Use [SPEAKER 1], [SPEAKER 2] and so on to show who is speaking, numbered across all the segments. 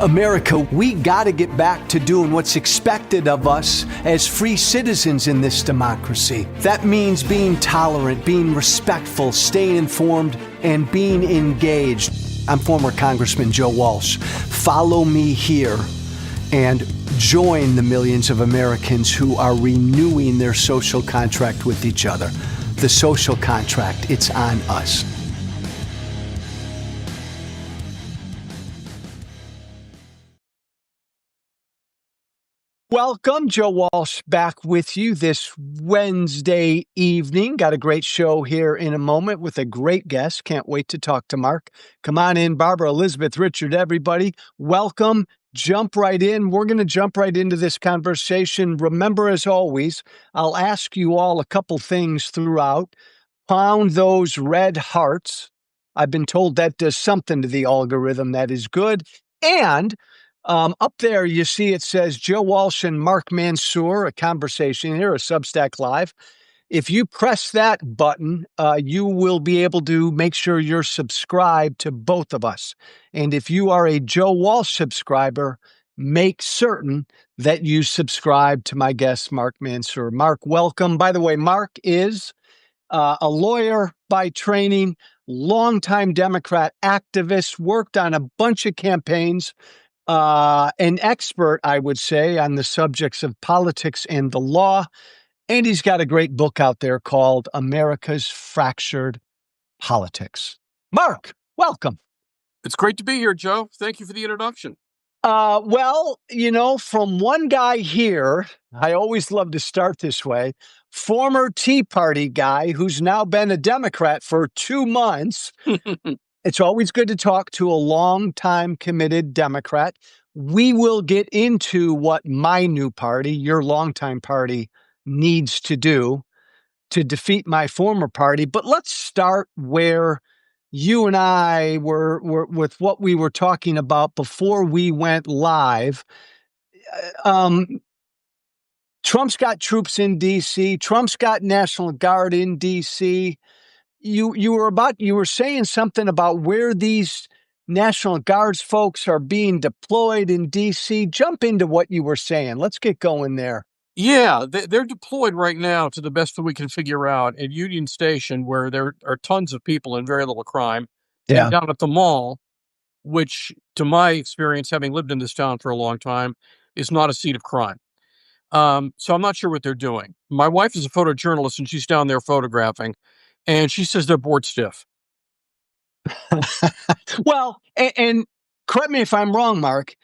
[SPEAKER 1] America, we got to get back to doing what's expected of us as free citizens in this democracy. That means being tolerant, being respectful, staying informed, and being engaged. I'm former Congressman Joe Walsh. Follow me here and join the millions of Americans who are renewing their social contract with each other. The social contract, it's on us. Welcome, Joe Walsh, back with you this Wednesday evening. Got a great show here in a moment with a great guest. Can't wait to talk to Mark. Come on in, Barbara, Elizabeth, Richard, everybody. Welcome. Jump right in. We're going to jump right into this conversation. Remember, as always, I'll ask you all a couple things throughout. Pound those red hearts. I've been told that does something to the algorithm that is good. And up there, you see it says Joe Walsh and Mark Mansour, a conversation here, a Substack Live. If you press that button, you will be able to make sure you're subscribed to both of us. And if you are a Joe Walsh subscriber, make certain that you subscribe to my guest, Mark Mansour. Mark, welcome. By the way, Mark is a lawyer by training, longtime Democrat activist, worked on a bunch of campaigns. An expert, I would say, on the subjects of politics and the law. And he's got a great book out there called America's Fractured Politics. Mark, welcome.
[SPEAKER 2] It's great to be here, Joe. Thank you for the introduction.
[SPEAKER 1] Well, you know, from one guy here, I always love to start this way, former Tea Party guy who's now been a Democrat for 2 months. It's always good to talk to a long-time committed Democrat. We will get into what my new party, your longtime party, needs to do to defeat my former party. But let's start where you and I were with what we were talking about before we went live. Trump's got troops in D.C. Trump's got National Guard in D.C. You were saying something about where these National Guards folks are being deployed in D.C. Jump into what you were saying. Let's get going there.
[SPEAKER 2] Yeah, they're deployed right now, to the best that we can figure out, at Union Station, where there are tons of people and very little crime.
[SPEAKER 1] Yeah.
[SPEAKER 2] And down at the mall, which, to my experience, having lived in this town for a long time, is not a seat of crime. So I'm not sure what they're doing. My wife is a photojournalist, and she's down there photographing, and she says they're bored stiff.
[SPEAKER 1] Well, and correct me if I'm wrong, Mark.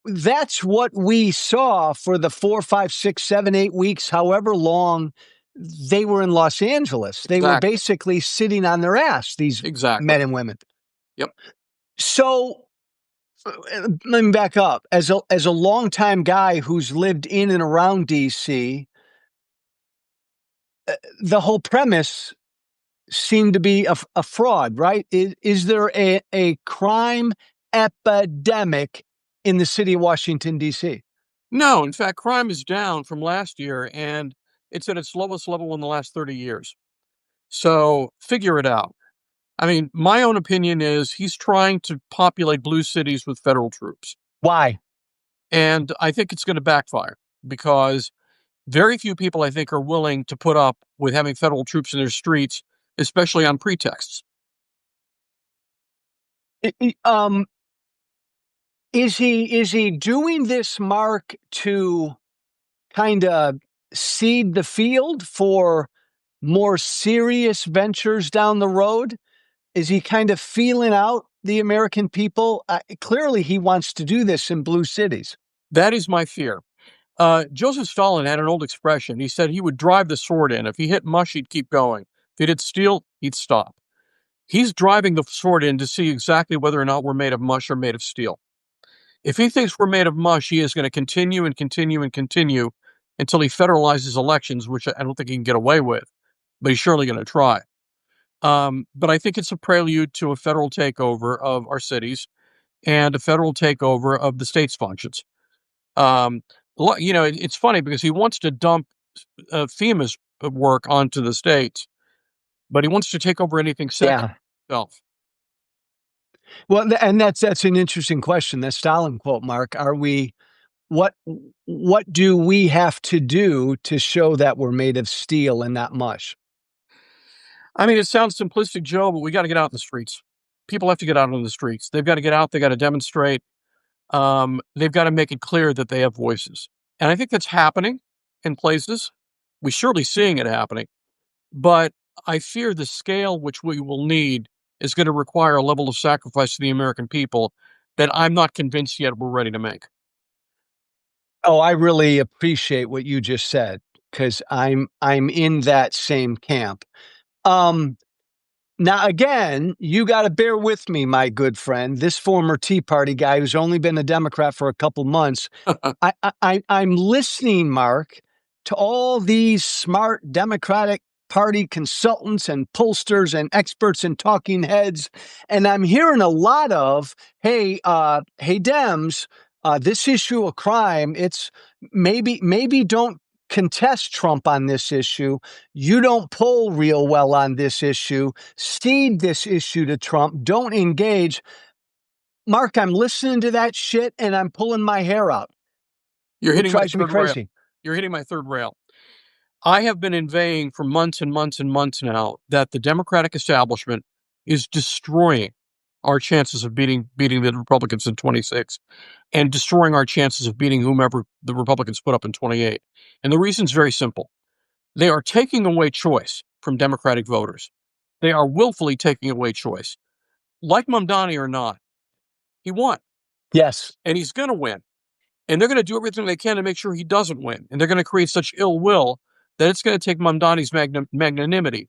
[SPEAKER 1] That's what we saw for the 4, 5, 6, 7, 8 weeks, however long they were in Los Angeles. They were basically sitting on their ass, these men and women.
[SPEAKER 2] Yep.
[SPEAKER 1] So let me back up. As a longtime guy who's lived in and around D.C., the whole premise seemed to be a fraud, right? Is there a crime epidemic in the city of Washington, D.C.?
[SPEAKER 2] No, in fact, crime is down from last year, and it's at its lowest level in the last 30 years. So figure it out. I mean, my own opinion is he's trying to populate blue cities with federal troops.
[SPEAKER 1] Why?
[SPEAKER 2] And I think it's going to backfire, because very few people, I think, are willing to put up with having federal troops in their streets, especially on pretexts.
[SPEAKER 1] Is he doing this, Mark, to kind of seed the field for more serious ventures down the road? Is he kind of feeling out the American people? Clearly, he wants to do this in blue cities.
[SPEAKER 2] That is my fear. Joseph Stalin had an old expression. He said he would drive the sword in. If he hit mush, he'd keep going. If he hit steel, he'd stop. He's driving the sword in to see exactly whether or not we're made of mush or made of steel. If he thinks we're made of mush, he is going to continue and continue and continue until he federalizes elections, which I don't think he can get away with, but he's surely going to try. But I think it's a prelude to a federal takeover of our cities and a federal takeover of the state's functions. It's funny because he wants to dump FEMA's work onto the states, but he wants to take over anything himself.
[SPEAKER 1] Well, and that's an interesting question. That Stalin quote, Mark. Are we what what do we have to do to show that we're made of steel and not mush?
[SPEAKER 2] I mean, it sounds simplistic, Joe, but we got to get out in the streets. People have to get out on the streets. They've got to get out. They got to demonstrate. They've got to make it clear that they have voices. And I think that's happening in places. We're surely seeing it happening. But I fear the scale which we will need is going to require a level of sacrifice to the American people that I'm not convinced yet we're ready to make.
[SPEAKER 1] Oh, I really appreciate what you just said because I'm in that same camp. Um, Now, again, you got to bear with me, my good friend. This former Tea Party guy who's only been a Democrat for a couple months. I'm listening, Mark, to all these smart Democratic Party consultants and pollsters and experts and talking heads, and I'm hearing a lot of, hey, Dems, this issue of crime. It's maybe don't contest Trump on this issue. You don't poll real well on this issue. Cede this issue to Trump. Don't engage. Mark, I'm listening to that shit and I'm pulling my hair out.
[SPEAKER 2] You're
[SPEAKER 1] It
[SPEAKER 2] hitting my
[SPEAKER 1] drives me
[SPEAKER 2] third rail.
[SPEAKER 1] crazy.
[SPEAKER 2] You're hitting my third rail. I have been inveighing for months and months and months now that the Democratic establishment is destroying our chances of beating the Republicans in 26 and destroying our chances of beating whomever the Republicans put up in 28. And the reason's very simple. They are taking away choice from Democratic voters. They are willfully taking away choice. Like Mamdani or not, he won,
[SPEAKER 1] Yes.
[SPEAKER 2] and he's going to win. And they're going to do everything they can to make sure he doesn't win. And they're going to create such ill will that it's going to take Mamdani's magnanimity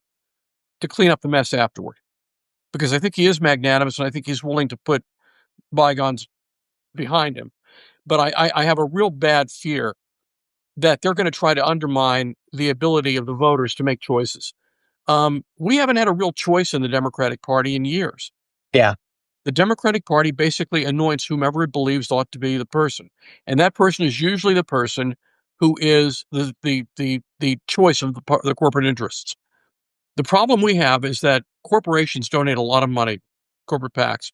[SPEAKER 2] to clean up the mess afterward. Because I think he is magnanimous, and I think he's willing to put bygones behind him. But I have a real bad fear that they're going to try to undermine the ability of the voters to make choices. We haven't had a real choice in the Democratic Party in years.
[SPEAKER 1] Yeah.
[SPEAKER 2] The Democratic Party basically anoints whomever it believes ought to be the person, and that person is usually the person who is the choice of the corporate interests. The problem we have is that corporations donate a lot of money, corporate PACs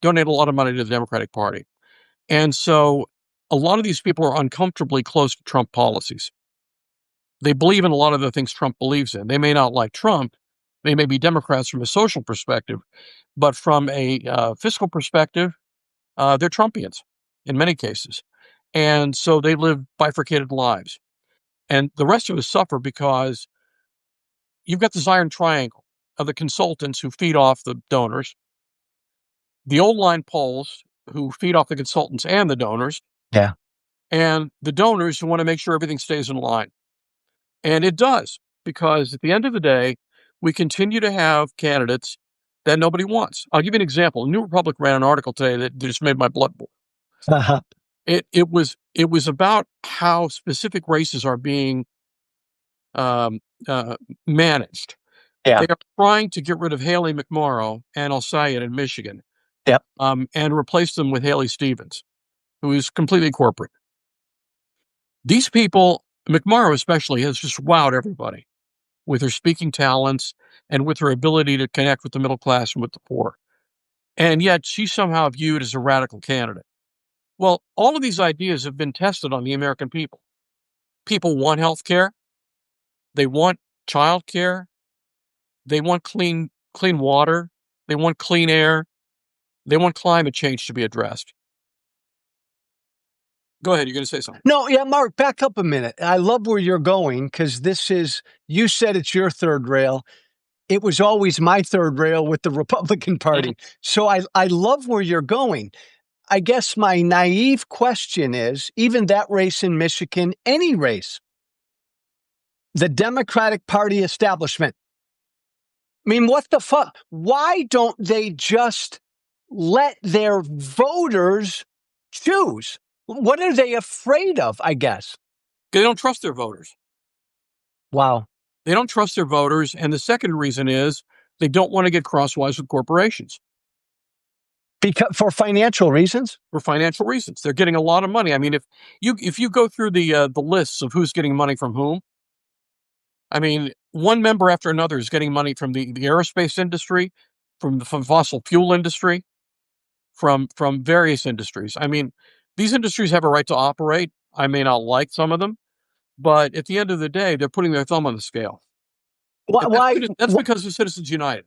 [SPEAKER 2] donate a lot of money to the Democratic Party, and so a lot of these people are uncomfortably close to Trump policies. They believe in a lot of the things Trump believes in. They may not like Trump. They may be Democrats from a social perspective, but from a fiscal perspective, they're Trumpians in many cases. And so they live bifurcated lives. And the rest of us suffer because you've got this iron triangle of the consultants who feed off the donors, the old line polls who feed off the consultants and the donors,
[SPEAKER 1] Yeah.
[SPEAKER 2] and the donors who want to make sure everything stays in line. And it does, because at the end of the day, we continue to have candidates that nobody wants. I'll give you an example. New Republic ran an article today that just made my blood boil.
[SPEAKER 1] Uh-huh.
[SPEAKER 2] It was about how specific races are being um, managed.
[SPEAKER 1] Yeah.
[SPEAKER 2] They are trying to get rid of Haley McMorrow and Al-Sayed in Michigan,
[SPEAKER 1] Yep.
[SPEAKER 2] and replace them with Haley Stevens, who is completely corporate. These people, McMorrow especially, has just wowed everybody with her speaking talents and with her ability to connect with the middle class and with the poor. And yet she's somehow viewed as a radical candidate. Well, all of these ideas have been tested on the American people. People want health care. They want child care. They want clean water. They want clean air. They want climate change to be addressed. Go ahead. You're going to say something.
[SPEAKER 1] No, yeah, Mark, back up a minute. I love where you're going because you said it's your third rail. It was always my third rail with the Republican Party. So I love where you're going. I guess my naive question is, even that race in Michigan, any race, the Democratic Party establishment. I mean, what the fuck? Why don't they just let their voters choose? What are they afraid of, I guess?
[SPEAKER 2] They don't trust their voters.
[SPEAKER 1] Wow.
[SPEAKER 2] They don't trust their voters. And the second reason is they don't want to get crosswise with corporations.
[SPEAKER 1] Because for financial reasons?
[SPEAKER 2] For financial reasons. They're getting a lot of money. I mean, if you go through the lists of who's getting money from whom, I mean, one member after another is getting money from the aerospace industry, from the fossil fuel industry. from various industries. I mean, these industries have a right to operate. I may not like some of them, but at the end of the day, they're putting their thumb on the scale.
[SPEAKER 1] Why?
[SPEAKER 2] And
[SPEAKER 1] Why?
[SPEAKER 2] that's because of Citizens United.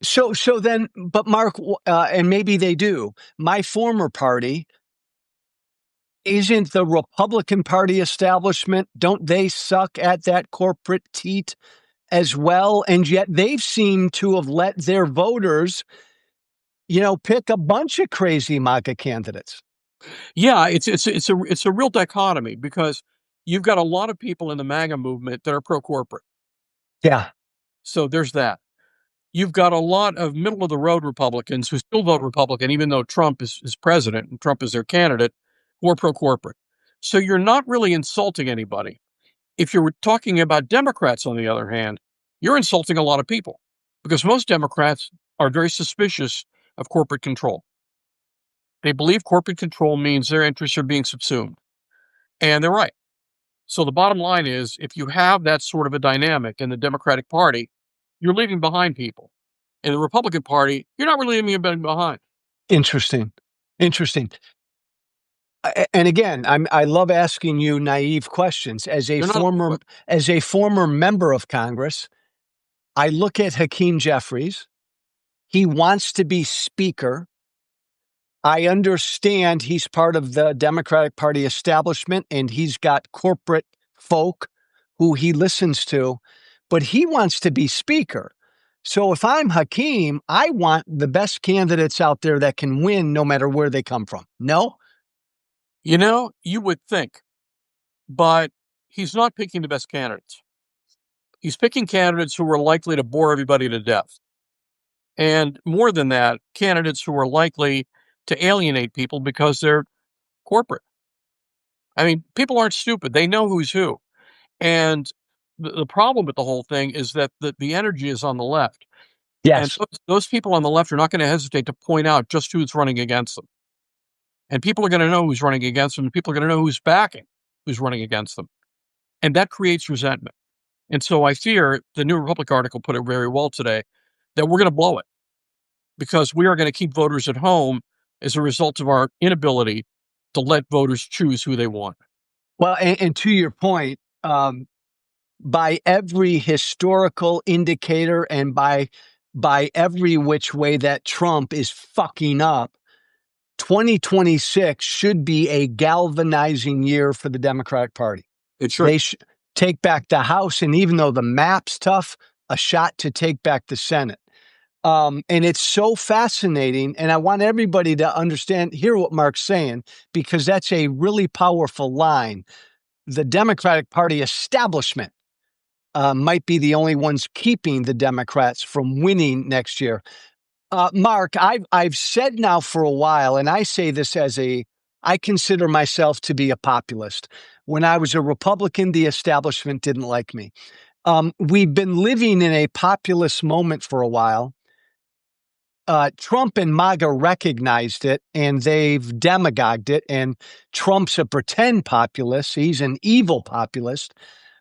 [SPEAKER 1] So then, but Mark, and maybe they do. My former party isn't the Republican Party establishment. Don't they suck at that corporate teat as well? And yet they've seemed to have let their voters, pick a bunch of crazy MAGA candidates.
[SPEAKER 2] Yeah, it's a real dichotomy because you've got a lot of people in the MAGA movement that are pro corporate.
[SPEAKER 1] Yeah.
[SPEAKER 2] So there's that. You've got a lot of middle of the road Republicans who still vote Republican, even though Trump is president and Trump is their candidate, who are pro corporate. So you're not really insulting anybody. If you're talking about Democrats, on the other hand, you're insulting a lot of people because most Democrats are very suspicious of corporate control. They believe corporate control means their interests are being subsumed. And they're right. So the bottom line is if you have that sort of a dynamic in the Democratic Party, you're leaving behind people. In the Republican Party, you're not really leaving anybody behind.
[SPEAKER 1] Interesting. Interesting. And again, I love asking you naive questions.
[SPEAKER 2] They're not.
[SPEAKER 1] As a former member of Congress, I look at Hakeem Jeffries. He wants to be speaker. I understand he's part of the Democratic Party establishment and he's got corporate folk who he listens to, but he wants to be speaker. So if I'm Hakeem, I want the best candidates out there that can win no matter where they come from. No?
[SPEAKER 2] You would think, but he's not picking the best candidates. He's picking candidates who are likely to bore everybody to death. And more than that, candidates who are likely to alienate people because they're corporate. I mean, people aren't stupid. They know who's who. And the problem with the whole thing is that the energy is on the left. And
[SPEAKER 1] Yes.
[SPEAKER 2] those people on the left are not going to hesitate to point out just who's running against them. And people are going to know who's running against them. And people are going to know who's backing who's running against them. And that creates resentment. And so I fear the New Republic article put it very well today that we're going to blow it because we are going to keep voters at home as a result of our inability to let voters choose who they want.
[SPEAKER 1] Well, and to your point, by every historical indicator and by every which way that Trump is fucking up, 2026 should be a galvanizing year for the Democratic Party.
[SPEAKER 2] It should.
[SPEAKER 1] They should take back the House, and even though the map's tough, a shot to take back the Senate. And it's so fascinating, and I want everybody to hear what Mark's saying, because that's a really powerful line. The Democratic Party establishment might be the only ones keeping the Democrats from winning next year. Mark, I've said now for a while, and I say this I consider myself to be a populist. When I was a Republican, the establishment didn't like me. We've been living in a populist moment for a while. Trump and MAGA recognized it, and they've demagogued it, and Trump's a pretend populist. He's an evil populist.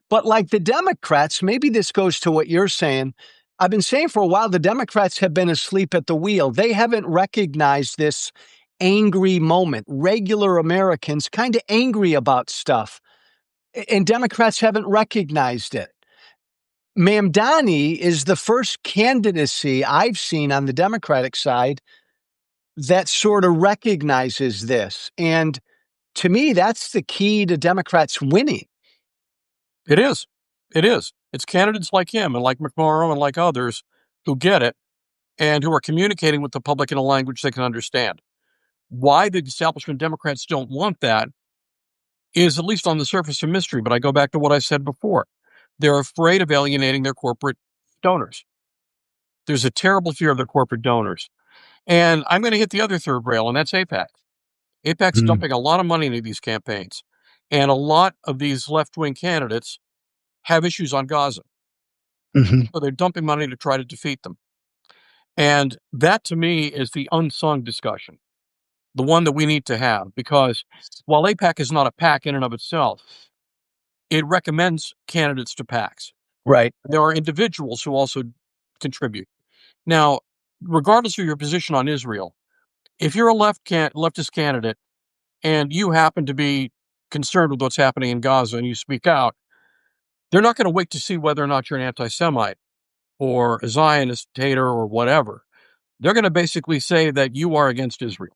[SPEAKER 1] But like the Democrats, maybe this goes to what you're saying. I've been saying for a while, the Democrats have been asleep at the wheel. They haven't recognized this angry moment. Regular Americans kind of angry about stuff, and Democrats haven't recognized it. Mamdani is the first candidacy I've seen on the Democratic side that sort of recognizes this. And to me, that's the key to Democrats winning.
[SPEAKER 2] It is. It is. It's candidates like him and like McMorrow and like others who get it and who are communicating with the public in a language they can understand. Why the establishment Democrats don't want that is, at least on the surface, a mystery. But I go back to what I said before. They're afraid of alienating their corporate donors. There's a terrible fear of their corporate donors. And I'm going to hit the other third rail, and that's AIPAC. AIPAC's dumping a lot of money into these campaigns. And a lot of these left-wing candidates have issues on Gaza. So they're dumping money to try to defeat them. And that, to me, is the unsung discussion, the one that we need to have, because while AIPAC is not a PAC in and of itself, it recommends candidates to PACs.
[SPEAKER 1] Right.
[SPEAKER 2] There are individuals who also contribute. Now, regardless of your position on Israel, If you're a leftist candidate and you happen to be concerned with what's happening in Gaza and you speak out, they're not going to wait to see whether or not you're an anti-Semite or a Zionist hater or whatever. They're going to basically say that you are against Israel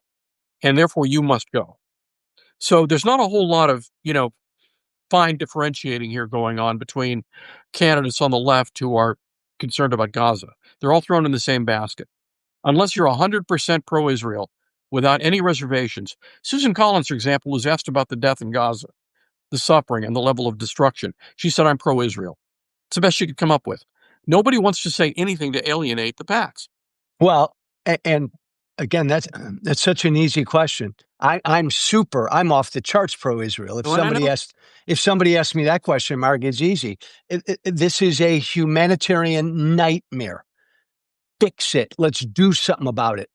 [SPEAKER 2] and therefore you must go. So there's not a whole lot of, fine differentiating here going on between candidates on the left who are concerned about Gaza. They're all thrown in the same basket. Unless you're 100% pro-Israel without any reservations. Susan Collins, for example, was asked about the death in Gaza, the suffering and the level of destruction. She said, I'm pro-Israel. It's the best she could come up with. Nobody wants to say anything to alienate the PACs.
[SPEAKER 1] Well, and again, that's such an easy question. I'm off the charts pro-Israel. If somebody asked me that question, Mark, it's easy. This is a humanitarian nightmare. Fix it. Let's do something about it.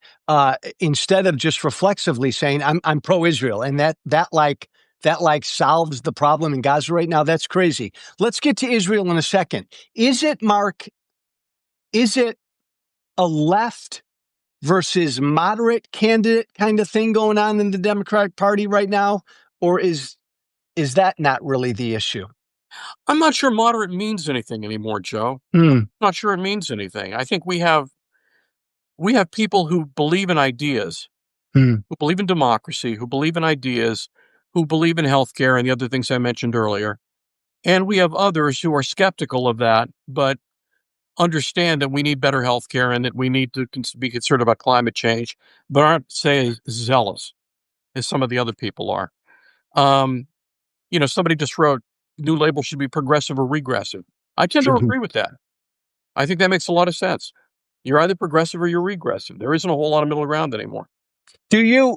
[SPEAKER 1] Instead of just reflexively saying I'm pro-Israel, and that solves the problem in Gaza right now. That's crazy. Let's get to Israel in a second. Is it, Mark? Is it a left versus moderate candidate kind of thing going on in the Democratic Party right now? Or is that not really the issue?
[SPEAKER 2] I'm not sure moderate means anything anymore, Joe. Not sure it means anything. I think we have people who believe in ideas, who believe in democracy, who believe in ideas, who believe in healthcare and the other things I mentioned earlier. And we have others who are skeptical of that, but understand that we need better healthcare and that we need to be concerned about climate change, but aren't, say, as zealous as some of the other people are. Somebody just wrote, new label should be progressive or regressive. I tend to agree with that. I think that makes a lot of sense. You're either progressive or you're regressive. There isn't a whole lot of middle ground anymore.
[SPEAKER 1] Do you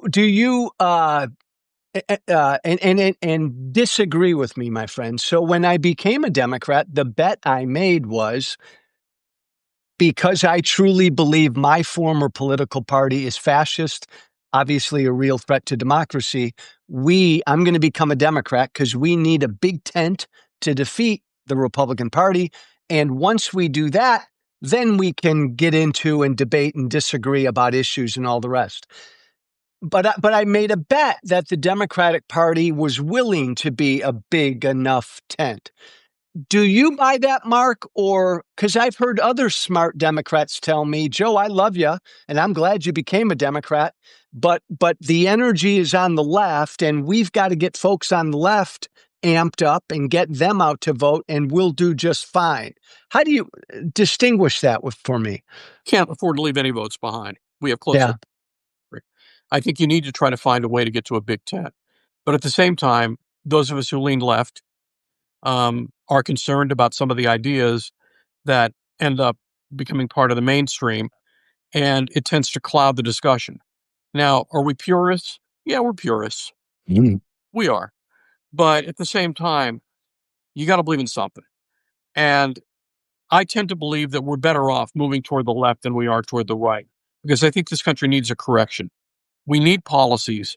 [SPEAKER 1] and disagree with me, my friend? So when I became a Democrat, the bet I made was, because I truly believe my former political party is fascist, obviously a real threat to democracy, I'm going to become a Democrat because we need a big tent to defeat the Republican Party. And once we do that, then we can get into and debate and disagree about issues and all the rest. But I made a bet that the Democratic Party was willing to be a big enough tent. Do you buy that, Mark? Or because I've heard other smart Democrats tell me, Joe, I love you, and I'm glad you became a Democrat, but the energy is on the left, and we've got to get folks on the left amped up and get them out to vote, and we'll do just fine. How do you distinguish that for me?
[SPEAKER 2] Can't afford to leave any votes behind. We have close. I think you need to try to find a way to get to a big tent. But at the same time, those of us who lean left are concerned about some of the ideas that end up becoming part of the mainstream, and it tends to cloud the discussion. Now, are we purists? Yeah, we're purists. We are. But at the same time, you got to believe in something. And I tend to believe that we're better off moving toward the left than we are toward the right, because I think this country needs a correction. We need policies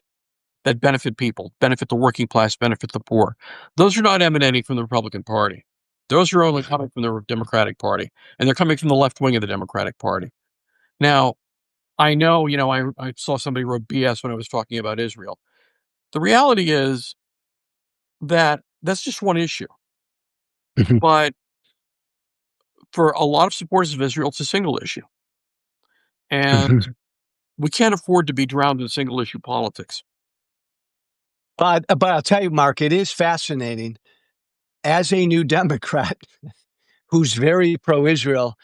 [SPEAKER 2] that benefit people, benefit the working class, benefit the poor. Those are not emanating from the Republican Party. Those are only coming from the Democratic Party, and they're coming from the left wing of the Democratic Party. Now, I know, I saw somebody wrote BS when I was talking about Israel. The reality is that that's just one issue. But for a lot of supporters of Israel, it's a single issue. And we can't afford to be drowned in single issue politics.
[SPEAKER 1] But I'll tell you, Mark, it is fascinating. As a new Democrat who's very pro-Israel,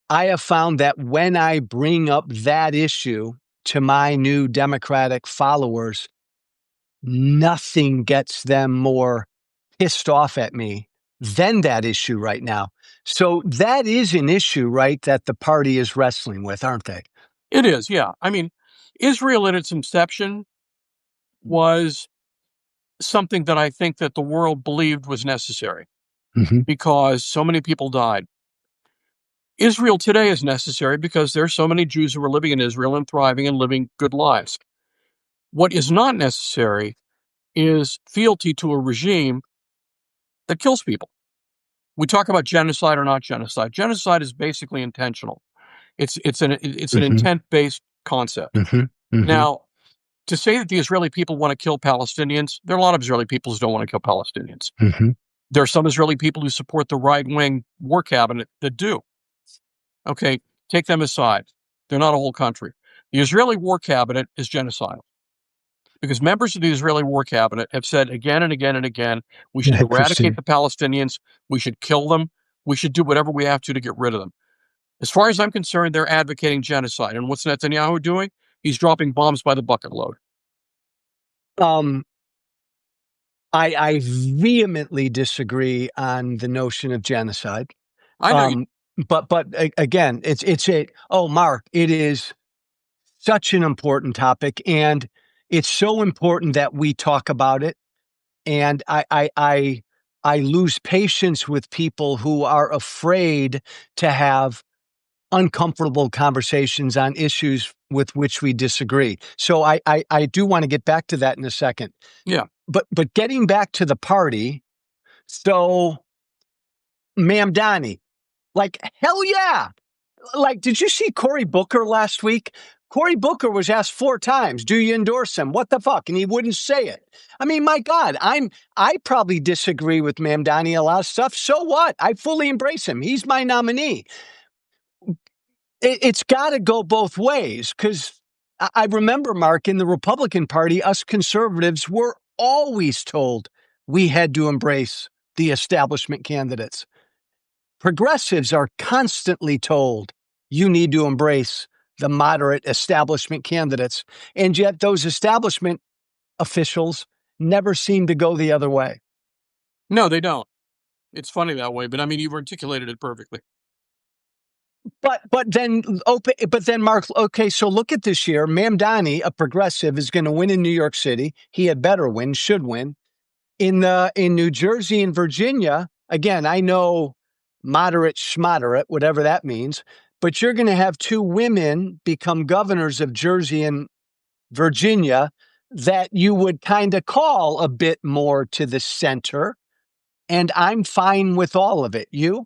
[SPEAKER 1] I have found that when I bring up that issue to my new Democratic followers, nothing gets them more pissed off at me than that issue right now. So that is an issue, right, that the party is wrestling with, aren't they?
[SPEAKER 2] It is, yeah. I mean, Israel in its inception was something that I think that the world believed was necessary because so many people died. Israel today is necessary because there are so many Jews who are living in Israel and thriving and living good lives. What is not necessary is fealty to a regime that kills people. We talk about genocide or not genocide. Genocide is basically intentional. It's an intent-based concept. Now, to say that the Israeli people want to kill Palestinians, there are a lot of Israeli people who don't want to kill Palestinians. There are some Israeli people who support the right-wing war cabinet that do. Okay, take them aside. They're not a whole country. The Israeli war cabinet is genocidal because members of the Israeli war cabinet have said again and again and again, we should eradicate the Palestinians, we should kill them, we should do whatever we have to get rid of them. As far as I'm concerned, they're advocating genocide. And what's Netanyahu doing? He's dropping bombs by the bucket load.
[SPEAKER 1] I vehemently disagree on the notion of genocide.
[SPEAKER 2] I know.
[SPEAKER 1] But again, Mark, it is such an important topic, and it's so important that we talk about it. And I lose patience with people who are afraid to have uncomfortable conversations on issues with which we disagree. So I do want to get back to that in a second.
[SPEAKER 2] Yeah.
[SPEAKER 1] But getting back to the party, so Mamdani, like, hell yeah. Like, did you see Cory Booker last week? Cory Booker was asked 4 times, do you endorse him? What the fuck? And he wouldn't say it. I mean, my God, I probably disagree with Mamdani a lot of stuff. So what? I fully embrace him. He's my nominee. It's got to go both ways, because I remember, Mark, in the Republican Party, us conservatives were always told we had to embrace the establishment candidates. Progressives are constantly told you need to embrace the moderate establishment candidates. And yet those establishment officials never seem to go the other way.
[SPEAKER 2] No, they don't. It's funny that way, but I mean, you've articulated it perfectly.
[SPEAKER 1] But then, Mark, okay, so look at this year. Mamdani, a progressive, is going to win in New York City. He had better win, should win. In New Jersey and Virginia, again, I know moderate, schmoderate, whatever that means, but you're going to have 2 women become governors of Jersey and Virginia that you would kind of call a bit more to the center. And I'm fine with all of it. You?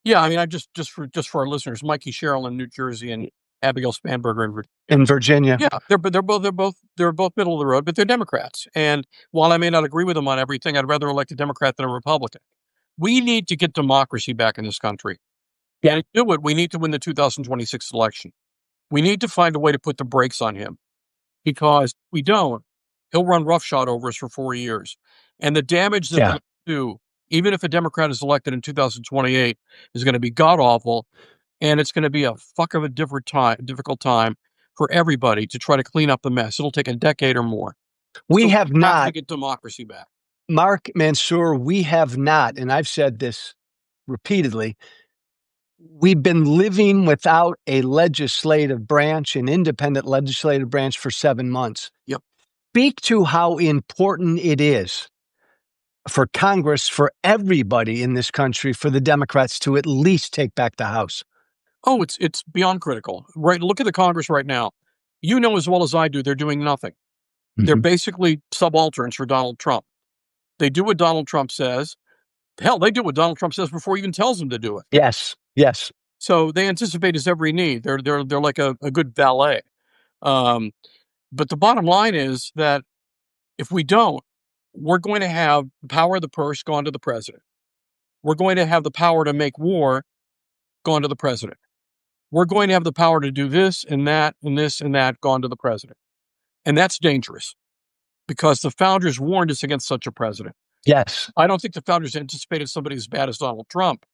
[SPEAKER 2] Yeah, I mean, I just for our listeners, Mikey Sherrill in New Jersey and Abigail Spanberger
[SPEAKER 1] in Virginia.
[SPEAKER 2] Yeah, they're both middle of the road, but they're Democrats. And while I may not agree with them on everything, I'd rather elect a Democrat than a Republican. We need to get democracy back in this country.
[SPEAKER 1] Yeah.
[SPEAKER 2] And to do it, we need to win the 2026 election. We need to find a way to put the brakes on him, because if we don't, he'll run roughshod over us for 4 years. And the damage that he'll do, even if a Democrat is elected in 2028, is going to be god-awful, and it's going to be a fuck of a difficult time for everybody to try to clean up the mess. It'll take a decade or more.
[SPEAKER 1] We have not
[SPEAKER 2] to get democracy back.
[SPEAKER 1] Mark Mansour, we have not, and I've said this repeatedly, we've been living without a legislative branch, an independent legislative branch, for 7 months.
[SPEAKER 2] Yep. Speak
[SPEAKER 1] to how important it is for Congress, for everybody in this country, for the Democrats to at least take back the House.
[SPEAKER 2] Oh, it's beyond critical. Right. Look at the Congress right now. You know as well as I do, they're doing nothing. They're basically subalterns for Donald Trump. They do what Donald Trump says. Hell, they do what Donald Trump says before he even tells them to do it.
[SPEAKER 1] Yes.
[SPEAKER 2] So they anticipate his every need. They're like a good valet. But the bottom line is that if we don't, we're going to have the power of the purse gone to the president. We're going to have the power to make war gone to the president. We're going to have the power to do this and that and this and that gone to the president. And that's dangerous, because the founders warned us against such a president.
[SPEAKER 1] Yes.
[SPEAKER 2] I don't think the founders anticipated somebody as bad as Donald Trump,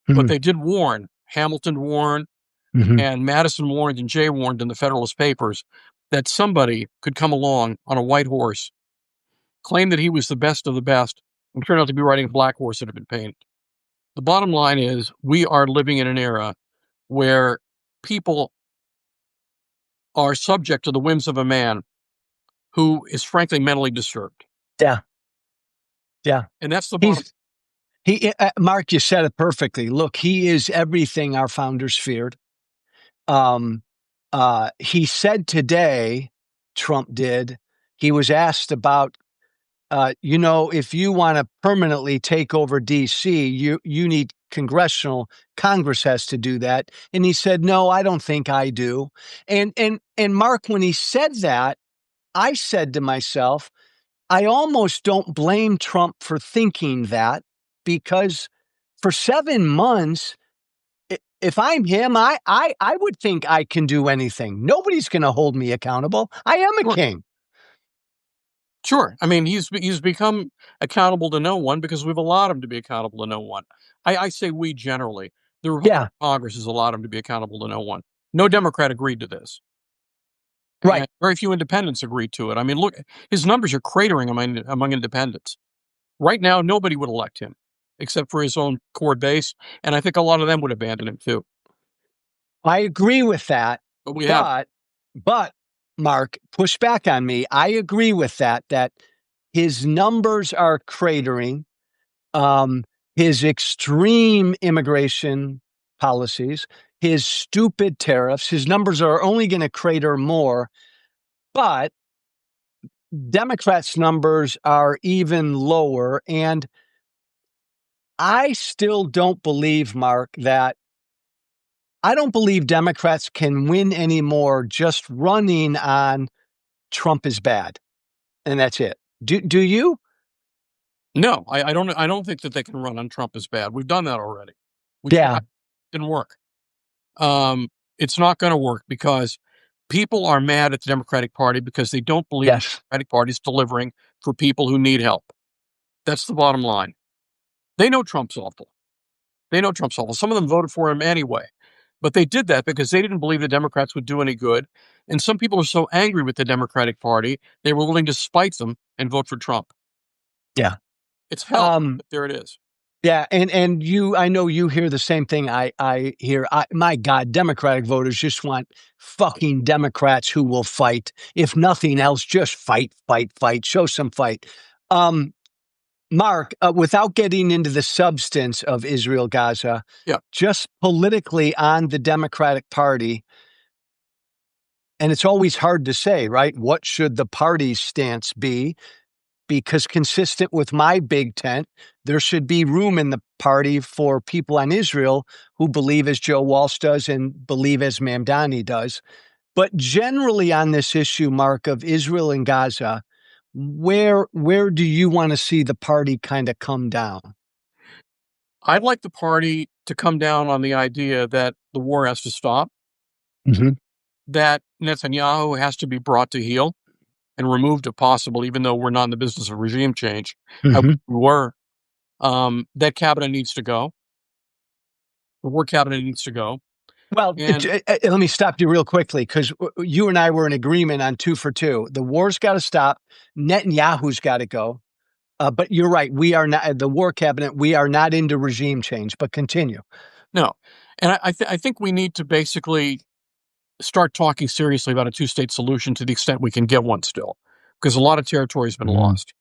[SPEAKER 2] but they did warn. Hamilton warned, and Madison warned, and Jay warned in the Federalist Papers that somebody could come along on a white horse, claim that he was the best of the best, and turn out to be riding a black horse that had been painted. The bottom line is we are living in an era where people are subject to the whims of a man who is frankly mentally disturbed.
[SPEAKER 1] Yeah.
[SPEAKER 2] And that's the bottom.
[SPEAKER 1] Mark, you said it perfectly. Look, he is everything our founders feared. He said today, Trump did, he was asked about, if you want to permanently take over D.C., you need Congress has to do that. And he said, no, I don't think I do. And Mark, when he said that, I said to myself, I almost don't blame Trump for thinking that, because for 7 months, if I'm him, I would think I can do anything. Nobody's going to hold me accountable. I am a
[SPEAKER 2] Sure.
[SPEAKER 1] king.
[SPEAKER 2] Sure. I mean, he's become accountable to no one because we've allowed him to be accountable to no one. I say we generally. The Republican
[SPEAKER 1] Yeah,
[SPEAKER 2] Congress has allowed him to be accountable to no one. No Democrat agreed to this.
[SPEAKER 1] right.
[SPEAKER 2] And very few independents agreed to it. I mean, look, his numbers are cratering among independents. Right now, nobody would elect him except for his own core base, and I think a lot of them would abandon him too.
[SPEAKER 1] I agree with that.
[SPEAKER 2] But we have.
[SPEAKER 1] But Mark, push back on me. I agree with that his numbers are cratering. His extreme immigration policies, his stupid tariffs, his numbers are only going to crater more. But Democrats' numbers are even lower. And I still don't believe, Mark, that I don't believe Democrats can win anymore just running on Trump is bad. And that's it. Do you?
[SPEAKER 2] No, I don't. I don't think that they can run on Trump as bad. We've done that already. We
[SPEAKER 1] Yeah.
[SPEAKER 2] tried. Didn't work. It's not going to work because people are mad at the Democratic Party because they don't believe the
[SPEAKER 1] Yes.
[SPEAKER 2] Democratic Party is delivering for people who need help. That's the bottom line. They know Trump's awful. They know Trump's awful. Some of them voted for him anyway, but they did that because they didn't believe the Democrats would do any good. And some people are so angry with the Democratic Party, they were willing to spite them and vote for Trump.
[SPEAKER 1] Yeah.
[SPEAKER 2] It's hell, but there it is.
[SPEAKER 1] Yeah, and you, I know you hear the same thing I hear. My God, Democratic voters just want fucking Democrats who will fight. If nothing else, just fight, fight, fight. Show some fight. Mark, without getting into the substance of Israel Gaza,
[SPEAKER 2] Yeah.
[SPEAKER 1] just politically on the Democratic Party, and it's always hard to say, right? What should the party's stance be? Because consistent with my big tent, there should be room in the party for people on Israel who believe as Joe Walsh does and believe as Mamdani does. But generally on this issue, Mark, of Israel and Gaza, where do you want to see the party kind of come down?
[SPEAKER 2] I'd like the party to come down on the idea that the war has to stop,
[SPEAKER 1] Mm-hmm.
[SPEAKER 2] that Netanyahu has to be brought to heel and removed if possible, even though we're not in the business of regime change. I wish we were. That cabinet needs to go. The war cabinet needs to go.
[SPEAKER 1] Well,
[SPEAKER 2] And
[SPEAKER 1] let me stop you real quickly, because you and I were in agreement on 2 for 2. The war's got to stop. Netanyahu's got to go. But you're right. We are not the war cabinet. We are not into regime change. But continue.
[SPEAKER 2] no, and I think we need to basically start talking seriously about a two-state solution to the extent we can get one still, because a lot of territory has been lost.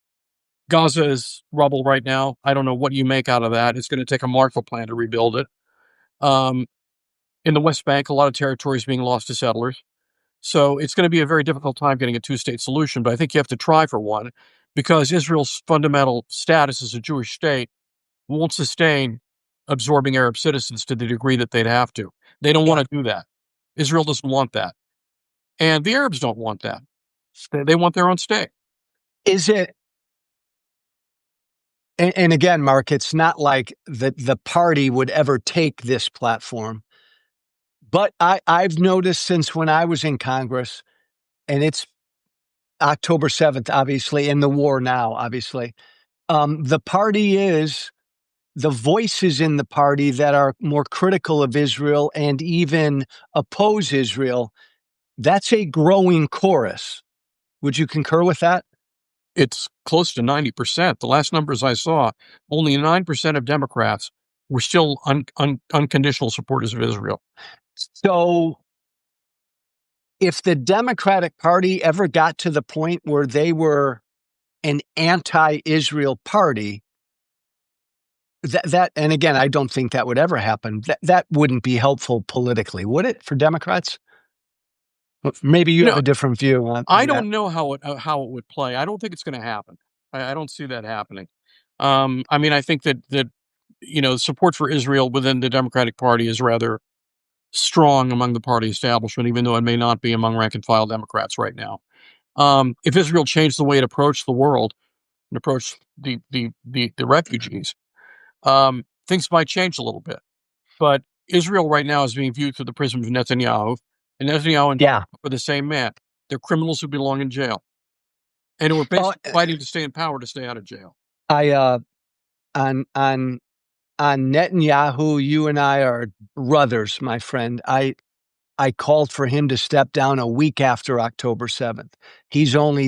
[SPEAKER 2] Gaza is rubble right now. I don't know what you make out of that. It's going to take a Marshall Plan to rebuild it. In the West Bank, a lot of territory is being lost to settlers. So it's going to be a very difficult time getting a two-state solution, but I think you have to try for one because Israel's fundamental status as a Jewish state won't sustain absorbing Arab citizens to the degree that they'd have to. They don't want to do that. Israel doesn't want that. And the Arabs don't want that. They want their own state.
[SPEAKER 1] Is it? And again, Mark, it's not like the party would ever take this platform. But I've noticed since when I was in Congress, and it's October 7th, obviously, and the war now, obviously, the party is the voices in the party that are more critical of Israel and even oppose Israel. That's a growing chorus. Would you concur with that?
[SPEAKER 2] It's close to 90%. The last numbers I saw, only 9% of Democrats were still unconditional supporters of Israel.
[SPEAKER 1] So if the Democratic Party ever got to the point where they were an anti-Israel party, that and again, I don't think that would ever happen. That wouldn't be helpful politically, would it, for Democrats? Maybe you have a different view on
[SPEAKER 2] I
[SPEAKER 1] that.
[SPEAKER 2] don't know how it would play. I don't think it's going to happen. I don't see that happening. I mean, I think that support for Israel within the Democratic Party is rather strong among the party establishment, even though it may not be among rank and file Democrats right now. If Israel changed the way it approached the world and approached the refugees, things might change a little bit. But Israel right now is being viewed through the prism of Netanyahu, and Netanyahu and Trump are the same man. They're criminals who belong in jail, and who are basically fighting to stay in power to stay out of jail.
[SPEAKER 1] On Netanyahu, you and I are brothers, my friend. I called for him to step down a week after October 7th. He's only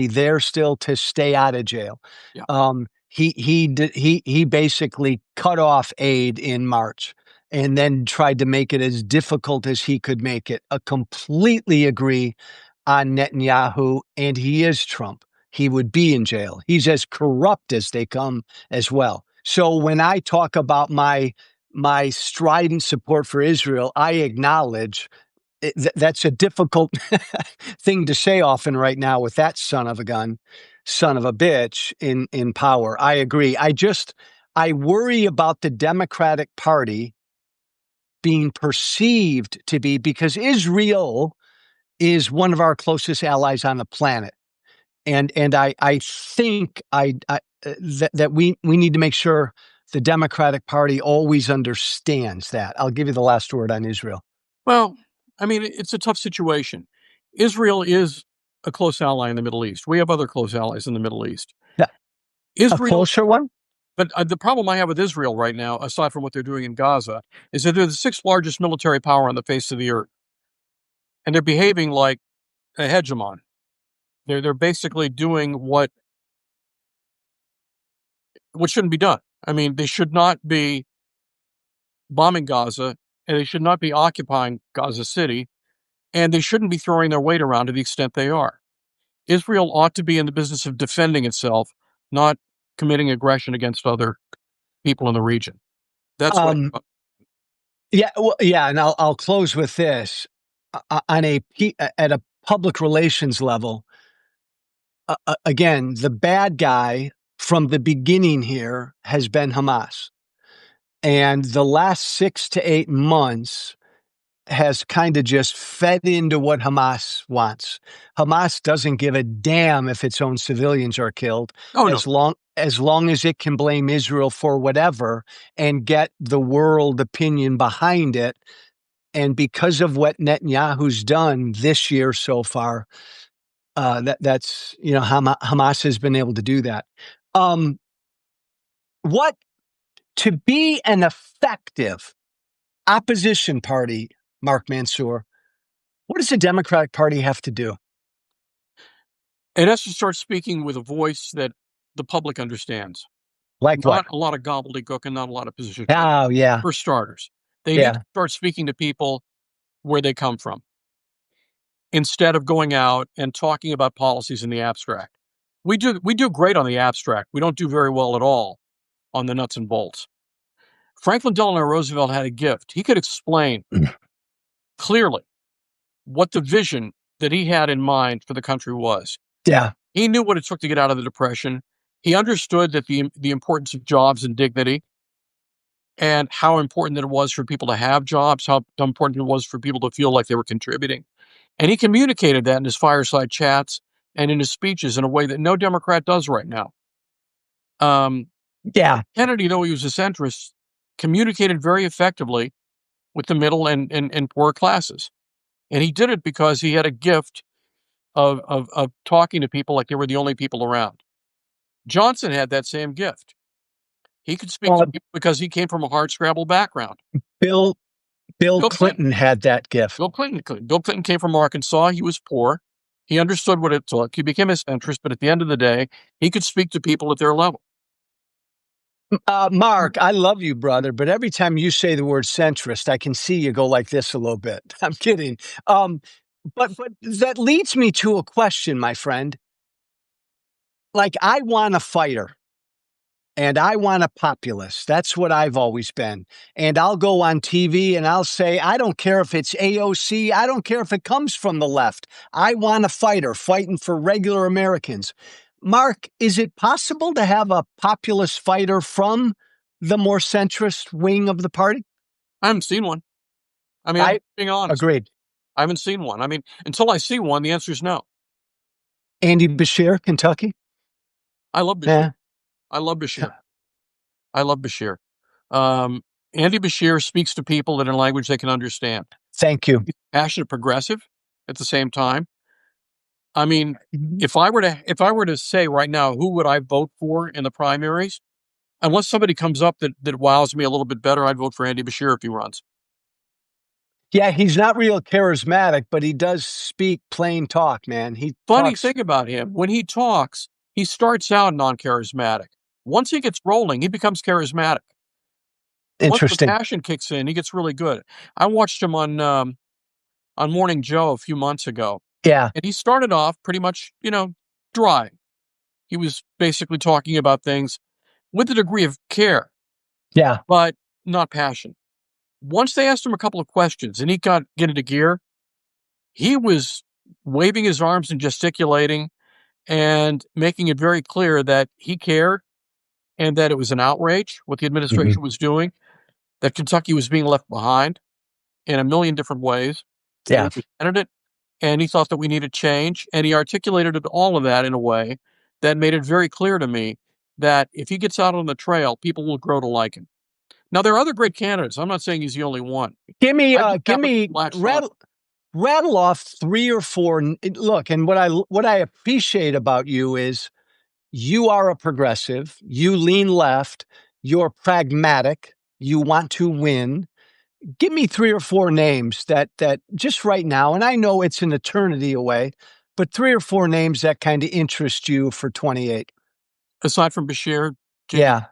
[SPEAKER 1] there still to stay out of jail.
[SPEAKER 2] Yeah.
[SPEAKER 1] He basically cut off aid in March and then tried to make it as difficult as he could make it. I completely agree on Netanyahu, and he is Trump. He would be in jail. He's as corrupt as they come as well. So when I talk about my strident support for Israel, I acknowledge that's a difficult thing to say often right now with that son of a gun, son of a bitch in power. I agree. I worry about the Democratic Party being perceived to be, because Israel is one of our closest allies on the planet. And I think that we need to make sure the Democratic Party always understands that. I'll give you the last word on Israel.
[SPEAKER 2] Well, I mean, it's a tough situation. Israel is a close ally in the Middle East. We have other close allies in the Middle East.
[SPEAKER 1] Yeah.
[SPEAKER 2] Israel,
[SPEAKER 1] a closer one?
[SPEAKER 2] But the problem I have with Israel right now, aside from what they're doing in Gaza, is that they're the sixth largest military power on the face of the earth. And they're behaving like a hegemon. They're basically doing what shouldn't be done. I mean, they should not be bombing Gaza, and they should not be occupying Gaza City, and they shouldn't be throwing their weight around to the extent they are. Israel ought to be in the business of defending itself, not committing aggression against other people in the region. That's what.
[SPEAKER 1] Yeah, well, yeah, and I'll close with this. At a public relations level, again, the bad guy from the beginning here has been Hamas. And the last 6 to 8 months has kind of just fed into what Hamas wants. Hamas doesn't give a damn if its own civilians are killed, as long as it can blame Israel for whatever and get the world opinion behind it. And because of what Netanyahu's done this year so far, that's Hamas has been able to do that. What to be an effective opposition party, Mark Mansour, what does the Democratic Party have to do?
[SPEAKER 2] It has to start speaking with a voice that the public understands.
[SPEAKER 1] Like
[SPEAKER 2] not
[SPEAKER 1] what?
[SPEAKER 2] a lot of gobbledygook and not a lot of position.
[SPEAKER 1] Oh, yeah.
[SPEAKER 2] For starters, they need to start speaking to people where they come from, instead of going out and talking about policies in the abstract. We do great on the abstract. We don't do very well at all on the nuts and bolts. Franklin Delano Roosevelt had a gift. He could explain clearly what the vision that he had in mind for the country was.
[SPEAKER 1] Yeah.
[SPEAKER 2] He knew what it took to get out of the Depression. He understood that the importance of jobs and dignity, and how important that it was for people to have jobs, how important it was for people to feel like they were contributing. And he communicated that in his fireside chats and in his speeches in a way that no Democrat does right now. Kennedy, though he was a centrist, communicated very effectively with the middle and poor classes. And he did it because he had a gift of talking to people like they were the only people around. Johnson had that same gift. He could speak to people because he came from a hardscrabble background.
[SPEAKER 1] Bill Clinton had that gift.
[SPEAKER 2] Bill Clinton came from Arkansas. He was poor. He understood what it took. He became a centrist, but at the end of the day, he could speak to people at their level.
[SPEAKER 1] Mark, I love you, brother, but every time you say the word centrist, I can see you go like this a little bit. I'm kidding. But that leads me to a question, my friend. Like, I want a fighter. And I want a populist. That's what I've always been. And I'll go on TV and I'll say, I don't care if it's AOC. I don't care if it comes from the left. I want a fighter fighting for regular Americans. Mark, is it possible to have a populist fighter from the more centrist wing of the party?
[SPEAKER 2] I haven't seen one. I mean, I'm being honest.
[SPEAKER 1] Agreed.
[SPEAKER 2] I haven't seen one. I mean, until I see one, the answer is no.
[SPEAKER 1] Andy Beshear, Kentucky?
[SPEAKER 2] I love Bashir.
[SPEAKER 1] Yeah.
[SPEAKER 2] I love Bashir. I love Bashir. Andy Bashir speaks to people in a language they can understand.
[SPEAKER 1] Thank you.
[SPEAKER 2] He's passionate progressive at the same time. I mean,
[SPEAKER 1] Mhm.
[SPEAKER 2] if I were to say right now, who would I vote for in the primaries? Unless somebody comes up that wows me a little bit better, I'd vote for Andy Bashir if he runs.
[SPEAKER 1] Yeah, he's not real charismatic, but he does speak plain talk, man. He
[SPEAKER 2] Funny
[SPEAKER 1] talks
[SPEAKER 2] thing about him, when he talks, he starts out non-charismatic. Once he gets rolling, he becomes charismatic. Once the
[SPEAKER 1] interesting.
[SPEAKER 2] passion kicks in, he gets really good. I watched him on Morning Joe a few months ago,
[SPEAKER 1] Yeah,
[SPEAKER 2] and he started off pretty much, dry. He was basically talking about things with a degree of care,
[SPEAKER 1] yeah.
[SPEAKER 2] but not passion. Once they asked him a couple of questions and he got get into gear, he was waving his arms and gesticulating and making it very clear that he cared and that it was an outrage what the
[SPEAKER 1] Mhm.
[SPEAKER 2] administration was doing, that Kentucky was being left behind in a million different ways, and
[SPEAKER 1] Yeah.
[SPEAKER 2] he presented it, and he thought that we needed change, and he articulated all of that in a way that made it very clear to me that if he gets out on the trail, people will grow to like him. Now, there are other great candidates. I'm not saying he's the only one. I just
[SPEAKER 1] Give
[SPEAKER 2] happen to
[SPEAKER 1] me
[SPEAKER 2] latched on.
[SPEAKER 1] rattle off 3 or 4 look, and what I appreciate about you is you are a progressive, you lean left, you're pragmatic, you want to win. Give me 3 or 4 names that just right now, and I know it's an eternity away, but 3 or 4 names that kinda interest you for 28.
[SPEAKER 2] Aside from Bashir, J.D.
[SPEAKER 1] Yeah.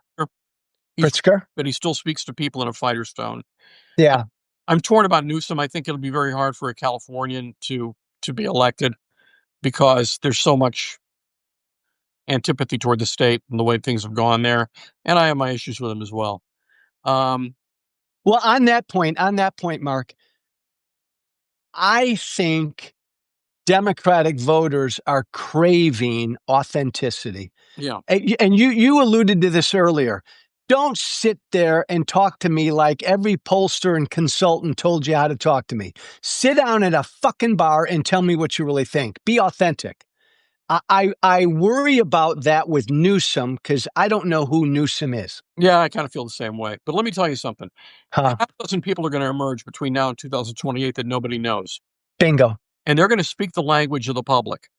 [SPEAKER 2] Pritzker,
[SPEAKER 1] Pritzker?
[SPEAKER 2] but he still speaks to people in a fighter's tone. I
[SPEAKER 1] Yeah.
[SPEAKER 2] I'm torn about Newsom. I think it'll be very hard for a Californian to be elected because there's so much antipathy toward the state and the way things have gone there, and I have my issues with him as well. Um,
[SPEAKER 1] Well, on that point, Mark, I think Democratic voters are craving authenticity.
[SPEAKER 2] yeah.
[SPEAKER 1] And you alluded to this earlier. Don't sit there and talk to me like every pollster and consultant told you how to talk to me. Sit down at a fucking bar and tell me what you really think. Be authentic. I worry about that with Newsom because I don't know who Newsom is.
[SPEAKER 2] Yeah, I kinda feel the same way, but let me tell you something.
[SPEAKER 1] Huh.
[SPEAKER 2] Half a dozen people are gonna emerge between now and 2028 that nobody knows,
[SPEAKER 1] Bingo.
[SPEAKER 2] and they're gonna speak the language of the public,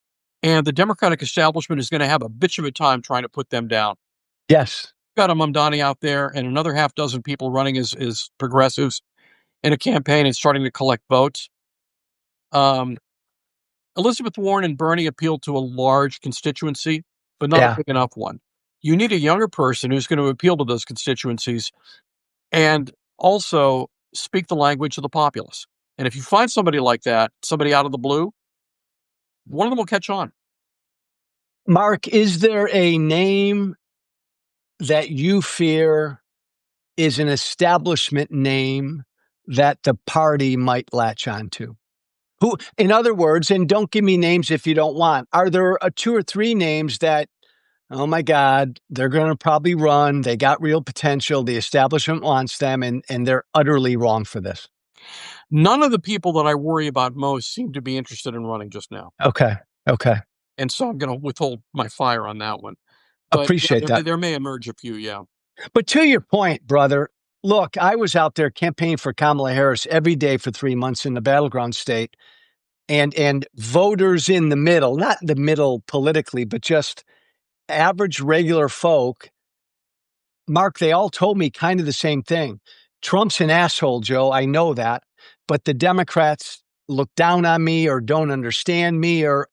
[SPEAKER 2] and the Democratic establishment is gonna have a bitch of a time trying to put them down.
[SPEAKER 1] Yes.
[SPEAKER 2] Got a Mamdani out there and another half dozen people running as progressives in a campaign and starting to collect votes. Um, Elizabeth Warren and Bernie appealed to a large constituency, but not a
[SPEAKER 1] Yeah.
[SPEAKER 2] big enough one. You need a younger person who's going to appeal to those constituencies and also speak the language of the populace. And if you find somebody like that, somebody out of the blue, one of them will catch on.
[SPEAKER 1] Mark, is there a name that you fear is an establishment name that the party might latch onto? Who, in other words, and don't give me names if you don't want, are there 2 or 3 names that, oh my God, they're going to probably run. They got real potential. The establishment wants them, and they're utterly wrong for this.
[SPEAKER 2] None of the people that I worry about most seem to be interested in running just now.
[SPEAKER 1] Okay. Okay.
[SPEAKER 2] And so I'm going to withhold my fire on that one. But yeah,
[SPEAKER 1] Appreciate that.
[SPEAKER 2] there may emerge a few. Yeah.
[SPEAKER 1] But to your point, brother, look, I was out there campaigning for Kamala Harris every day for 3 months in the battleground state. And voters in the middle, not the middle politically, but just average regular folk, Mark, they all told me kind of the same thing. Trump's an asshole, Joe. I know that. But the Democrats look down on me or don't understand me, or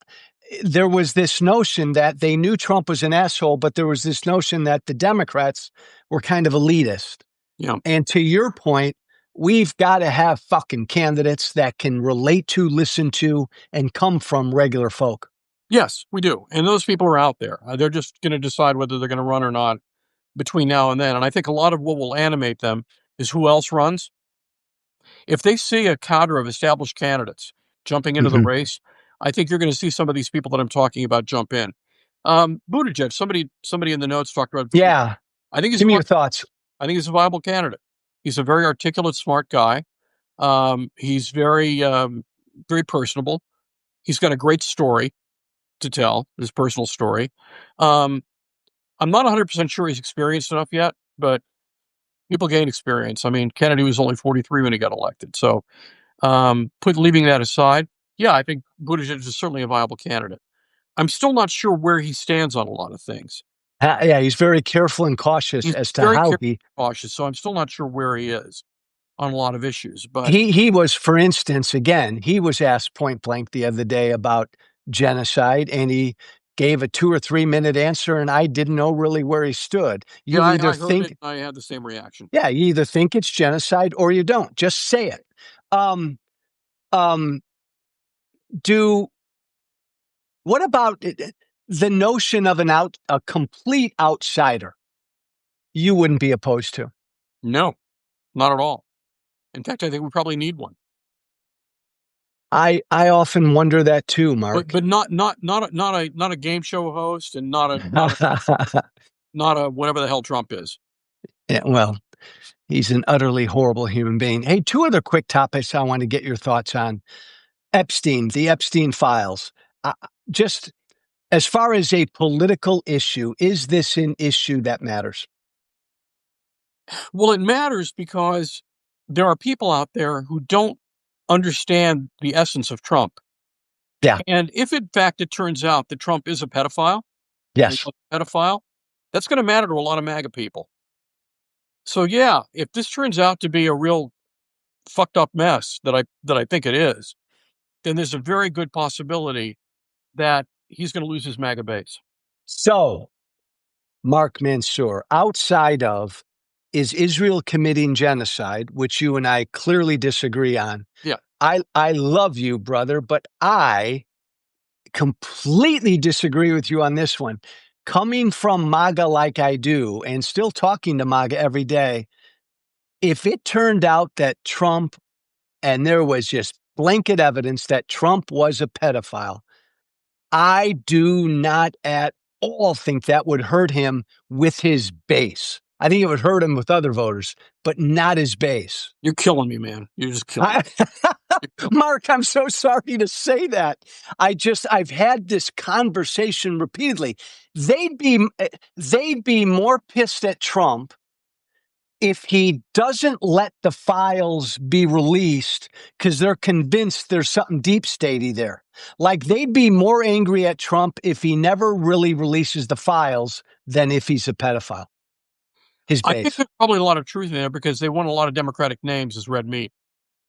[SPEAKER 1] there was this notion that they knew Trump was an asshole, but there was this notion that the Democrats were kind of elitist.
[SPEAKER 2] Yeah.
[SPEAKER 1] And to your point, we've got to have fucking candidates that can relate to, listen to, and come from regular folk.
[SPEAKER 2] Yes, we do. And those people are out there. They're just going to decide whether they're going to run or not between now and then. And I think a lot of what will animate them is who else runs. If they see a cadre of established candidates jumping into the
[SPEAKER 1] Mhm.
[SPEAKER 2] race, I think you're going to see some of these people that I'm talking about jump in. Buttigieg, somebody in the notes talked about.
[SPEAKER 1] Yeah.
[SPEAKER 2] I think he's
[SPEAKER 1] Give me your
[SPEAKER 2] going.
[SPEAKER 1] thoughts.
[SPEAKER 2] I think he's a viable candidate. He's a very articulate, smart guy. He's very personable. He's got a great story to tell, his personal story. I'm not 100% sure he's experienced enough yet, but people gain experience. I mean, Kennedy was only 43 when he got elected. So, leaving that aside, yeah, I think Buttigieg is certainly a viable candidate. I'm still not sure where he stands on a lot of things.
[SPEAKER 1] Yeah, he's very careful and cautious
[SPEAKER 2] He's
[SPEAKER 1] as to
[SPEAKER 2] very
[SPEAKER 1] how he
[SPEAKER 2] cautious, so I'm still not sure where he is on a lot of issues. But
[SPEAKER 1] he was, for instance, again, he was asked point blank the other day about genocide, and he gave a 2 or 3 minute answer, and I didn't know really where he stood.
[SPEAKER 2] yeah,
[SPEAKER 1] You either
[SPEAKER 2] I heard
[SPEAKER 1] think
[SPEAKER 2] it. I had the same reaction.
[SPEAKER 1] yeah, you either think it's genocide or you don't. Just say it. Um, um, do what about the notion of a complete outsider? You wouldn't be opposed to.
[SPEAKER 2] No, not at all. In fact, I think we probably need one.
[SPEAKER 1] I often wonder that too, Mark.
[SPEAKER 2] But not a game show host, and not a whatever the hell Trump is.
[SPEAKER 1] Yeah, well, he's an utterly horrible human being. Hey, 2 other quick topics I want to get your thoughts on. Epstein, the Epstein files. Just as far as a political issue, is this an issue that matters?
[SPEAKER 2] Well, it matters because there are people out there who don't understand the essence of Trump.
[SPEAKER 1] Yeah.
[SPEAKER 2] And if in fact it turns out that Trump is a pedophile, and he
[SPEAKER 1] Yes.
[SPEAKER 2] was a pedophile, that's going to matter to a lot of MAGA people. So yeah, if this turns out to be a real fucked up mess that I think it is, then there's a very good possibility that he's going to lose his MAGA base.
[SPEAKER 1] So, Mark Mansour, outside of is Israel committing genocide, which you and I clearly disagree on.
[SPEAKER 2] Yeah.
[SPEAKER 1] I love you, brother, but I completely disagree with you on this one. Coming from MAGA like I do and still talking to MAGA every day, if it turned out that Trump, and there was just blanket evidence that Trump was a pedophile, I do not at all think that would hurt him with his base. I think it would hurt him with other voters, but not his base.
[SPEAKER 2] You're killing me, man. You're just killing me.
[SPEAKER 1] Mark, I'm so sorry to say that. I've had this conversation repeatedly. They'd be more pissed at Trump if he doesn't let the files be released because they're convinced there's something deep statey there. Like they'd be more angry at Trump if he never really releases the files than if he's a pedophile. His
[SPEAKER 2] I think
[SPEAKER 1] base.
[SPEAKER 2] there's probably a lot of truth in there because they want a lot of Democratic names as red meat.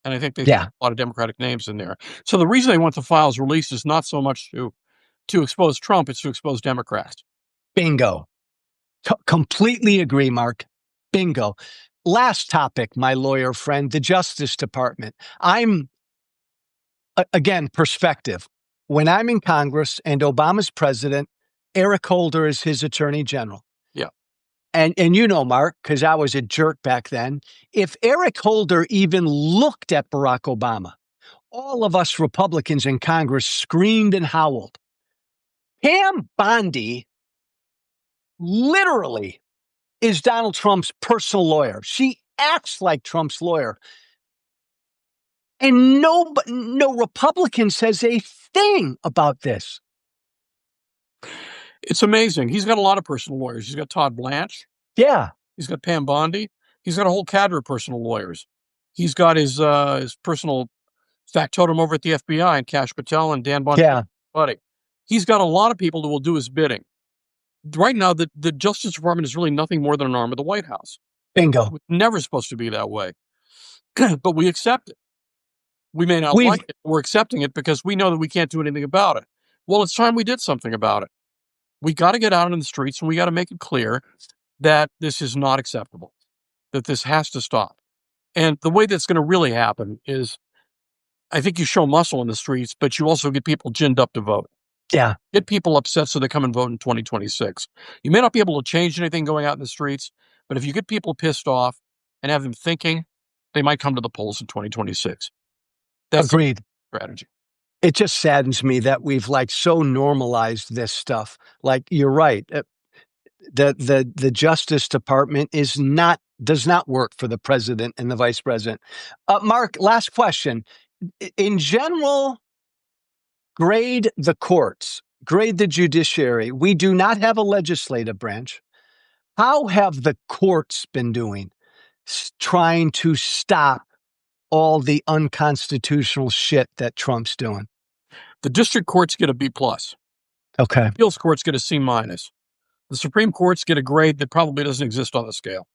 [SPEAKER 2] And I think they
[SPEAKER 1] Yeah.
[SPEAKER 2] have a lot of Democratic names in there. So the reason they want the files released is not so much to expose Trump, it's to expose Democrats.
[SPEAKER 1] Bingo. Completely agree, Mark. Bingo. Last topic, my lawyer friend, the Justice Department. Again, perspective. When I'm in Congress and Obama's president, Eric Holder is his attorney general.
[SPEAKER 2] Yeah.
[SPEAKER 1] And you know, Mark, because I was a jerk back then, if Eric Holder even looked at Barack Obama, all of us Republicans in Congress screamed and howled. Pam Bondi literally is Donald Trump's personal lawyer. She acts like Trump's lawyer. And no Republican says a thing about this.
[SPEAKER 2] It's amazing. He's got a lot of personal lawyers. He's got Todd Blanche.
[SPEAKER 1] Yeah.
[SPEAKER 2] He's got Pam Bondi. He's got a whole cadre of personal lawyers. He's got his personal factotum over at the FBI and Kash Patel and Dan Bundy.
[SPEAKER 1] Yeah.
[SPEAKER 2] Buddy. He's got a lot of people who will do his bidding. Right now, the Justice Department is really nothing more than an arm of the White House.
[SPEAKER 1] Bingo.
[SPEAKER 2] It's never supposed to be that way. But we accept it. We may not like it. We're accepting it because we know that we can't do anything about it. Well, it's time we did something about it. We got to get out in the streets and we got to make it clear that this is not acceptable, that this has to stop. And the way that's going to really happen is I think you show muscle in the streets, but you also get people ginned up to vote.
[SPEAKER 1] Yeah.
[SPEAKER 2] Get people upset so they come and vote in 2026. You may not be able to change anything going out in the streets, but if you get people pissed off and have them thinking, they might come to the polls in 2026. That's
[SPEAKER 1] agreed.
[SPEAKER 2] The strategy.
[SPEAKER 1] It just saddens me that we've so normalized this stuff. Like, you're right. The Justice Department does not work for the president and the vice president. Mark, last question. In general, grade the courts, grade the judiciary. We do not have a legislative branch. How have the courts been doing trying to stop all the unconstitutional shit that Trump's doing?
[SPEAKER 2] The district courts get a B+.
[SPEAKER 1] Okay.
[SPEAKER 2] Appeals courts get a C-. The Supreme Courts get a grade that probably doesn't exist on the scale.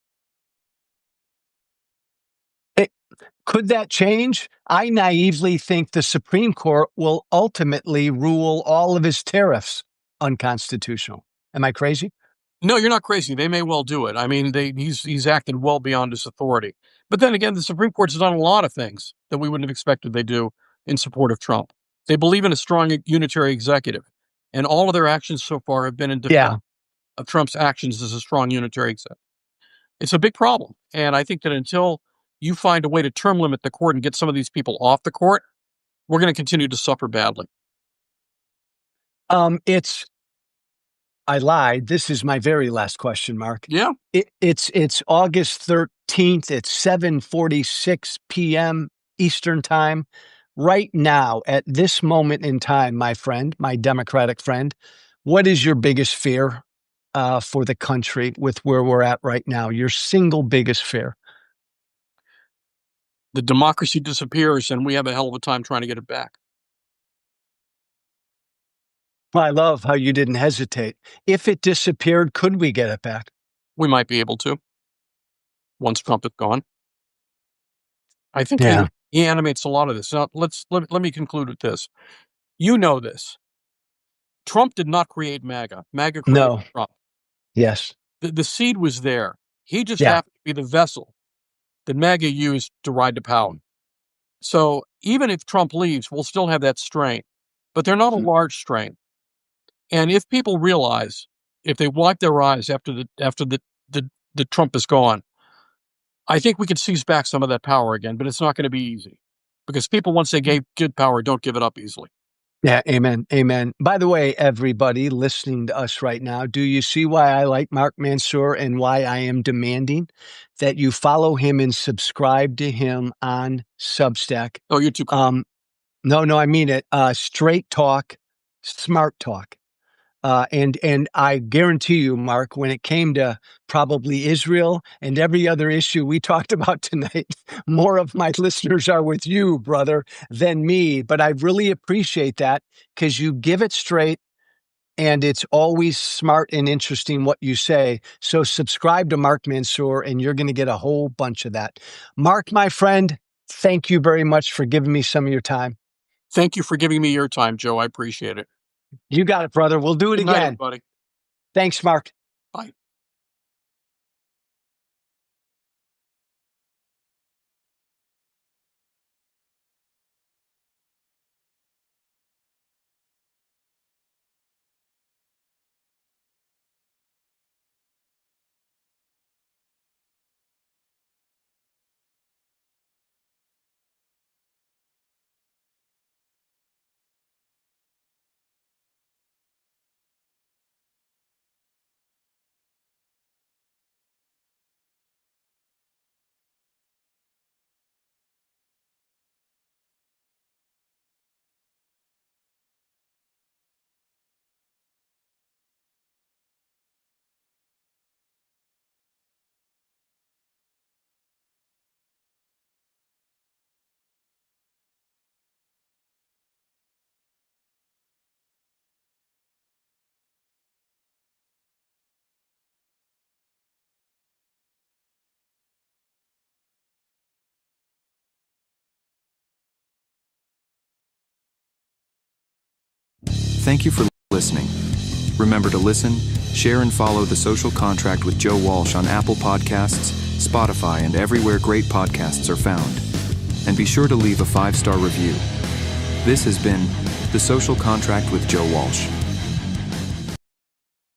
[SPEAKER 1] Could that change? I naively think the Supreme Court will ultimately rule all of his tariffs unconstitutional. Am I crazy?
[SPEAKER 2] No, you're not crazy. They may well do it. I mean, he's acted well beyond his authority. But then again, the Supreme Court's done a lot of things that we wouldn't have expected they do in support of Trump. They believe in a strong unitary executive, and all of their actions so far have been in defense of Trump's actions as a strong unitary executive. It's a big problem, and I think that until you find a way to term limit the court and get some of these people off the court, we're going to continue to suffer badly.
[SPEAKER 1] I lied. This is my very last question, Mark.
[SPEAKER 2] Yeah.
[SPEAKER 1] It's August 13th. It's 7:46 p.m. Eastern time. Right now, at this moment in time, my friend, my Democratic friend, what is your biggest fear for the country with where we're at right now? Your single biggest fear?
[SPEAKER 2] The democracy disappears, and we have a hell of a time trying to get it back.
[SPEAKER 1] Well, I love how you didn't hesitate. If it disappeared, could we get it back?
[SPEAKER 2] We might be able to, once Trump is gone. I think he animates a lot of this. Now, let me conclude with this. You know this. Trump did not create MAGA. MAGA created Trump.
[SPEAKER 1] Yes.
[SPEAKER 2] The seed was there. He just happened to be the vessel that MAGA used to ride to power. So even if Trump leaves, we'll still have that strain. But they're not a large strain. And if people realize, if they wipe their eyes after the Trump is gone, I think we could seize back some of that power again, but it's not going to be easy because people, once they get power, don't give it up easily.
[SPEAKER 1] Yeah. Amen. Amen. By the way, everybody listening to us right now, do you see why I like Mark Mansour and why I am demanding that you follow him and subscribe to him on Substack?
[SPEAKER 2] Oh, you're too cool.
[SPEAKER 1] No, I mean it. Straight talk, smart talk. And I guarantee you, Mark, when it came to probably Israel and every other issue we talked about tonight, more of my listeners are with you, brother, than me. But I really appreciate that because you give it straight and it's always smart and interesting what you say. So subscribe to Mark Mansour and you're going to get a whole bunch of that. Mark, my friend, thank you very much for giving me some of your time.
[SPEAKER 2] Thank you for giving me your time, Joe. I appreciate it.
[SPEAKER 1] You got it, brother. We'll do it
[SPEAKER 2] Good
[SPEAKER 1] again.
[SPEAKER 2] night, everybody.
[SPEAKER 1] Thanks, Mark.
[SPEAKER 2] Bye.
[SPEAKER 3] Thank you for listening. Remember to listen, share, and follow The Social Contract with Joe Walsh on Apple Podcasts, Spotify, and everywhere great podcasts are found. And be sure to leave a 5-star review. This has been The Social Contract with Joe Walsh.